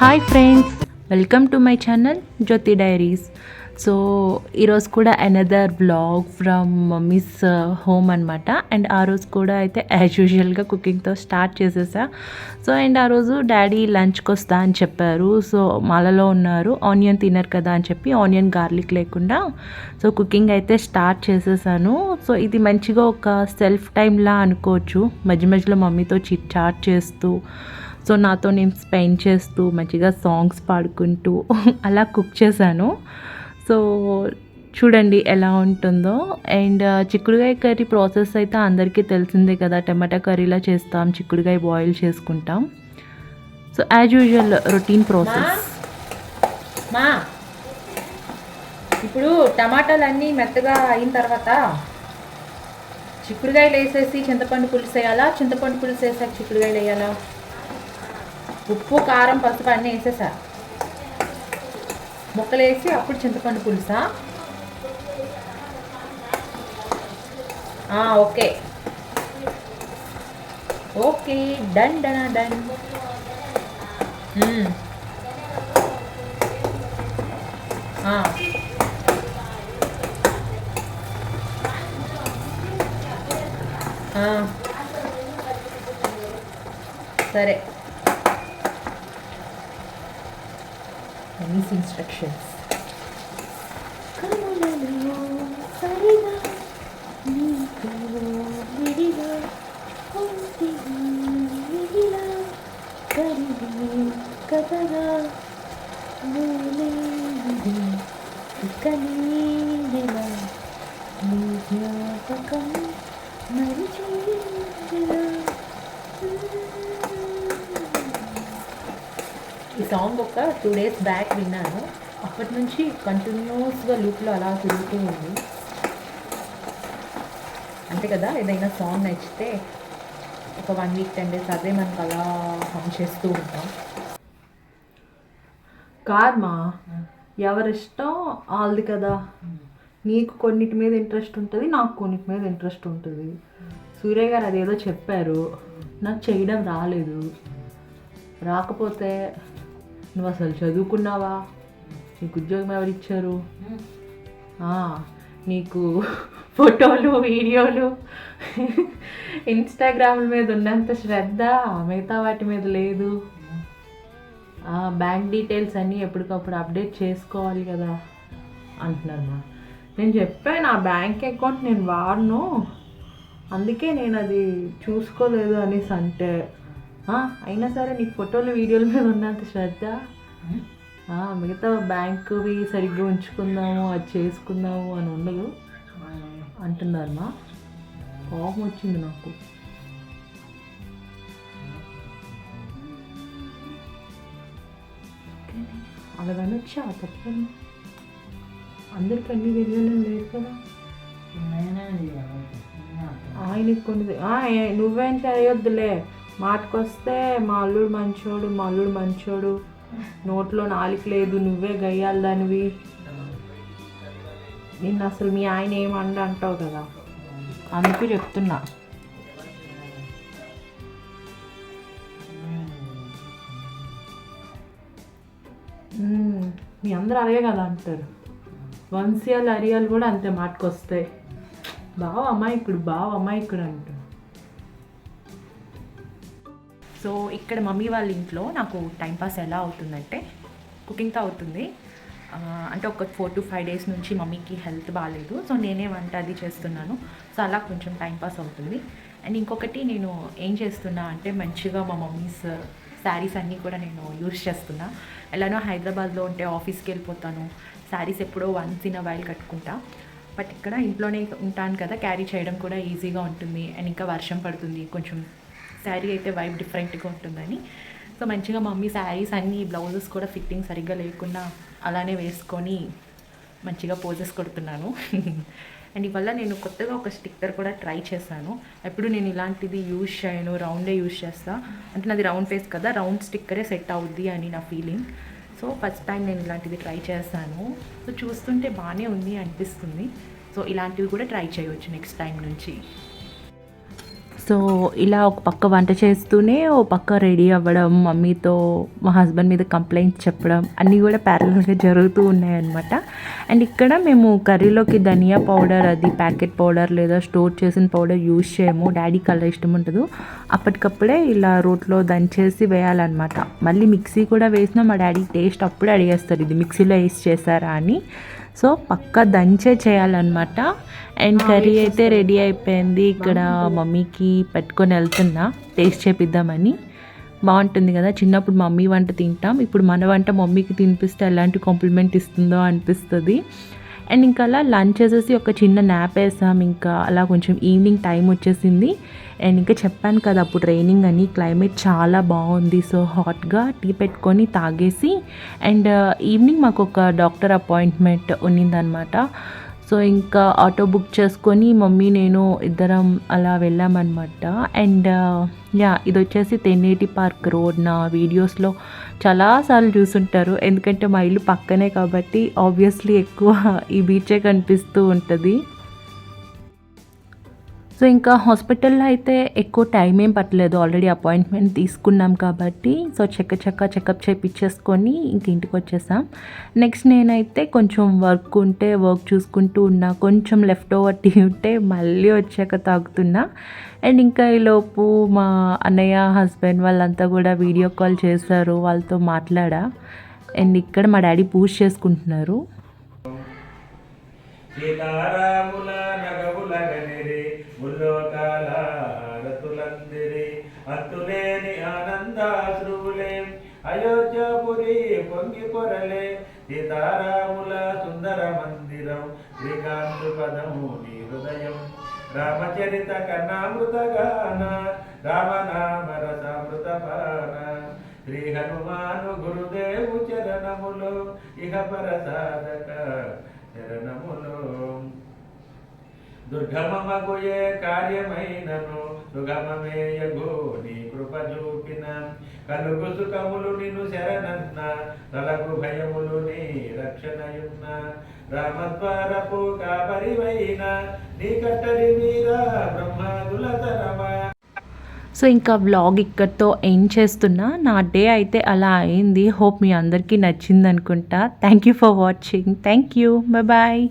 Hi friends, welcome to my channel Jyoti diaries. So ఈరోజు కూడా another blog from mummy's home అనమాట. And ఆ రోజు కూడా అయితే యాజ్ యూజువల్గా కుకింగ్తో స్టార్ట్ చేసేసా. సో అండ్ ఆ రోజు డాడీ లంచ్కి వస్తా అని చెప్పారు. సో మాలలో ఉన్నారు, ఆనియన్ తినరు కదా అని చెప్పి ఆనియన్ గార్లిక్ లేకుండా సో కుకింగ్ అయితే స్టార్ట్ చేసేసాను. సో ఇది మంచిగా ఒక సెల్ఫ్ టైంలా అనుకోవచ్చు. మధ్య మధ్యలో మమ్మీతో చిట్ చాట్ చేస్తూ సో నాతో నేను స్పెండ్ చేస్తూ మంచిగా సాంగ్స్ పాడుకుంటూ అలా కుక్ చేశాను. సో చూడండి ఎలా ఉంటుందో. అండ్ చిక్కుడుకాయ కర్రీ ప్రాసెస్ అయితే అందరికీ తెలిసిందే కదా. టమాటా కర్రీలా చేస్తాం, చిక్కుడుకాయ బాయిల్ చేసుకుంటాం. So as usual routine process. మా ఇప్పుడు టమాటాలన్నీ మెత్తగా అయిన తర్వాత చిక్కుడుకాయలు వేసేసి చింతపండు పులుసు వేయాలా, చింతపండు పులుసు వేసాక చిక్కుడుకాయలు వేయాలా? ఉప్పు కారం పసుపు అన్నీ వేసేసా, ముక్కలు వేసి అప్పుడు చింతపండు పులుసా? Okay okay, done done done. సరే, these instructions. ఈ సాంగ్ ఒక 2 days బ్యాక్ విన్నాను. అప్పటి నుంచి కంటిన్యూస్గా లూప్లో అలా తిరుగుతూ ఉంది. అంతే కదా, ఏదైనా సాంగ్ నచ్చితే ఒక 1 week 10 days అదే మనకు అలా హమ్ చేస్తూ ఉంటాం. కాదమ్మా, ఎవరిష్టం వాళ్ళది కదా. నీకు కొన్నిటి మీద ఇంట్రెస్ట్ ఉంటుంది, నాకు కొన్నిటి మీద ఇంట్రెస్ట్ ఉంటుంది. సూర్య గారు అదేదో చెప్పారు, నాకు చేయడం రాలేదు. రాకపోతే నువ్వు అసలు చదువుకున్నావా? నీకు ఉద్యోగం ఎవరిచ్చారు? నీకు ఫోటోలు వీడియోలు ఇన్స్టాగ్రామ్ మీద ఉన్నంత శ్రద్ధ మిగతా వాటి మీద లేదు. బ్యాంక్ డీటెయిల్స్ అన్నీ ఎప్పటికప్పుడు అప్డేట్ చేసుకోవాలి కదా అంటున్నారమ్మా. నేను చెప్పాను నా బ్యాంక్ అకౌంట్ నేను వాడను, అందుకే నేను అది చూసుకోలేదు అనేసి. అంటే అయినా సరే నీకు ఫోటోలు వీడియోల మీద ఉన్నంత శ్రద్ధ మిగతా బ్యాంకువి సరిగ్గా ఉంచుకుందాము, అది చేసుకుందాము అని ఉండదు అంటున్నారమ్మా. కోపం వచ్చింది నాకు. అలాగని వచ్చా తప్పని అందరికి అన్నీ తెలియాలని లేదు కదా. ఆయనకి కొన్ని నువ్వేం చేయొద్దులే. మాటకొస్తే మా అల్లుడు మంచోడు, మా అల్లుడు మంచోడు, నోట్లో నాలుక లేదు, నువ్వే గయ్యాలి దానివి, నిన్ను అసలు మీ ఆయన ఏమండ అంటావు కదా, అందుకు చెప్తున్నా. మీ అందరూ అలాగే కదా అంటారు. వంశీయాలు అరియాలు కూడా అంతే మాటకొస్తాయి. బావ అమాయకుడు, బావ అమాయకుడు అంటారు. సో ఇక్కడ మమ్మీ వాళ్ళ ఇంట్లో నాకు టైంపాస్ ఎలా అవుతుందంటే కుకింగ్తో అవుతుంది. అంటే ఒక 4 to 5 days నుంచి మమ్మీకి హెల్త్ బాగాలేదు. సో నేనే వంట అది చేస్తున్నాను. సో అలా కొంచెం టైంపాస్ అవుతుంది. అండ్ ఇంకొకటి నేను ఏం చేస్తున్నా అంటే మంచిగా మా మమ్మీస్ శారీస్ అన్నీ కూడా నేను యూజ్ చేస్తున్నా. ఎలానో హైదరాబాద్లో ఉంటే ఆఫీస్కి వెళ్ళిపోతాను, శారీస్ ఎప్పుడో వన్స్ ఇన్ అ వైల్ కట్టుకుంటా. బట్ ఇక్కడ ఇంట్లోనే ఉంటాను కదా, క్యారీ చేయడం కూడా ఈజీగా ఉంటుంది. అండ్ ఇంకా వర్షం పడుతుంది, కొంచెం శారీ అయితే వైబ్ డిఫరెంట్గా ఉంటుందని సో మంచిగా మమ్మీ శారీస్ అన్నీ బ్లౌజెస్ కూడా ఫిట్టింగ్ సరిగ్గా లేకుండా అలానే వేసుకొని మంచిగా పోజెస్ కొడుతున్నాను. అండ్ ఇవల్ల నేను కొత్తగా ఒక స్టిక్కర్ కూడా ట్రై చేశాను. ఎప్పుడు నేను ఇలాంటిది యూజ్ చేయను, రౌండే యూజ్ చేస్తా. అంటే నాది రౌండ్ ఫేస్ కదా, రౌండ్ స్టిక్కరే సెట్ అవుద్ది అని నా ఫీలింగ్. సో ఫస్ట్ టైం నేను ఇలాంటిది ట్రై చేశాను. సో చూస్తుంటే బాగానే ఉంది అనిపిస్తుంది. సో ఇలాంటివి కూడా ట్రై చేయవచ్చు నెక్స్ట్ టైం నుంచి. సో ఇలా ఒక పక్క వంట చేస్తూనే ఓ పక్క రెడీ అవ్వడం, మమ్మీతో మా హస్బెండ్ మీద కంప్లైంట్స్ చెప్పడం అన్నీ కూడా ప్యారలల్గా జరుగుతూ ఉన్నాయన్నమాట. అండ్ ఇక్కడ మేము కర్రీలోకి ధనియా పౌడర్, అది ప్యాకెట్ పౌడర్ లేదా స్టోర్ చేసిన పౌడర్ యూజ్ చేయము. డాడీకి అలా ఇష్టం ఉండదు. అప్పటికప్పుడే ఇలా రోట్లో దంచేసి వేయాలన్నమాట. మళ్ళీ మిక్సీ కూడా వేసినా మా డాడీ టేస్ట్ అప్పుడే అడిగేస్తారు, ఇది మిక్సీలో వేసి చేశారా అని. సో పక్కా దంచే చేయాలన్నమాట. అండ్ కర్రీ అయితే రెడీ అయిపోయింది. ఇక్కడ మమ్మీకి పెట్టుకొని వెళ్తున్నా టేస్ట్ చేపిద్దామని. బాగుంటుంది కదా, చిన్నప్పుడు మమ్మీ వంట తింటాం, ఇప్పుడు మన వంట మమ్మీకి తినిపిస్తే ఎలాంటి కాంప్లిమెంట్ ఇస్తుందో అనిపిస్తుంది. అండ్ ఇంకా అలా లంచ్ చేసేసి ఒక చిన్న న్యాప్ వేసాం. ఇంకా అలా కొంచెం ఈవినింగ్ టైం వచ్చేసింది. అండ్ ఇంకా చెప్పాను కదా అప్పుడు రైనింగ్ అని, క్లైమేట్ చాలా బాగుంది. సో హాట్గా టీ పెట్టుకొని తాగేసి, అండ్ ఈవినింగ్ మాకు ఒక డాక్టర్ అపాయింట్మెంట్ ఉన్నిందనమాట. సో ఇంకా ఆటో బుక్ చేసుకొని మమ్మీ నేను ఇద్దరం అలా వెళ్ళామన్నమాట. అండ్ ఇది వచ్చేసి తెన్నేటి పార్క్ రోడ్. నా వీడియోస్లో చాలాసార్లు చూసుంటారు, ఎందుకంటే మా ఇల్లు పక్కనే కాబట్టి ఆబ్వియస్లీ ఎక్కువ ఈ బీచే కనిపిస్తూ ఉంటుంది. సో ఇంకా హాస్పిటల్లో అయితే ఎక్కువ టైం ఏం పట్టలేదు, ఆల్రెడీ అపాయింట్మెంట్ తీసుకున్నాం కాబట్టి. సో చెకప్ చేయించేసుకొని ఇంక ఇంటికి వచ్చేసాం. నెక్స్ట్ నేనైతే కొంచెం వర్క్ ఉంటే వర్క్ చూసుకుంటూ ఉన్నా, కొంచెం లెఫ్ట్ ఓవర్ టీ ఉంటే మళ్ళీ వచ్చాక తాగుతున్నా. అండ్ ఇంకా ఈలోపు మా అన్నయ్య హస్బెండ్ వాళ్ళంతా కూడా వీడియో కాల్ చేశారు, వాళ్ళతో మాట్లాడా. అండ్ ఇక్కడ మా డాడీ పూజ చేసుకుంటున్నారు. సీతారాముల నగవులగనిరి ముల్లోకాల రతులందిరి అత్తులేని ఆనందాశ్రువులే అయోధ్యపురి పొంగి పొరలే సీతారాముల సుందర మందిరం శ్రీకాంతు పదము నీ హృదయం రామచరిత కన్నామృతగాన రామనామ రసామృతపాన శ్రీ హనుమాను గురుదేవు చరణములు ఇహ పరసాధక శరణములు దుర్గమమగు ఏ కార్యమైనను సుగమమేయగో నీ కృప చూపిన కలుగు సుఖములు నిన్ను శరణన్న తలకు భయములు నీ రక్షణయున్న రామద్వారపు కాపరివైన నీ కట్టడి మీద బ్రహ్మాదుల తరమా. సో ఇంకా వ్లాగ్ ఇక్కడితో ఎండ్ చేస్తున్నా. నా డే అయితే అలా అయింది. హోప్ మీ అందరికీ నచ్చింది అనుకుంటా. Thank you for watching. Thank you. Bye.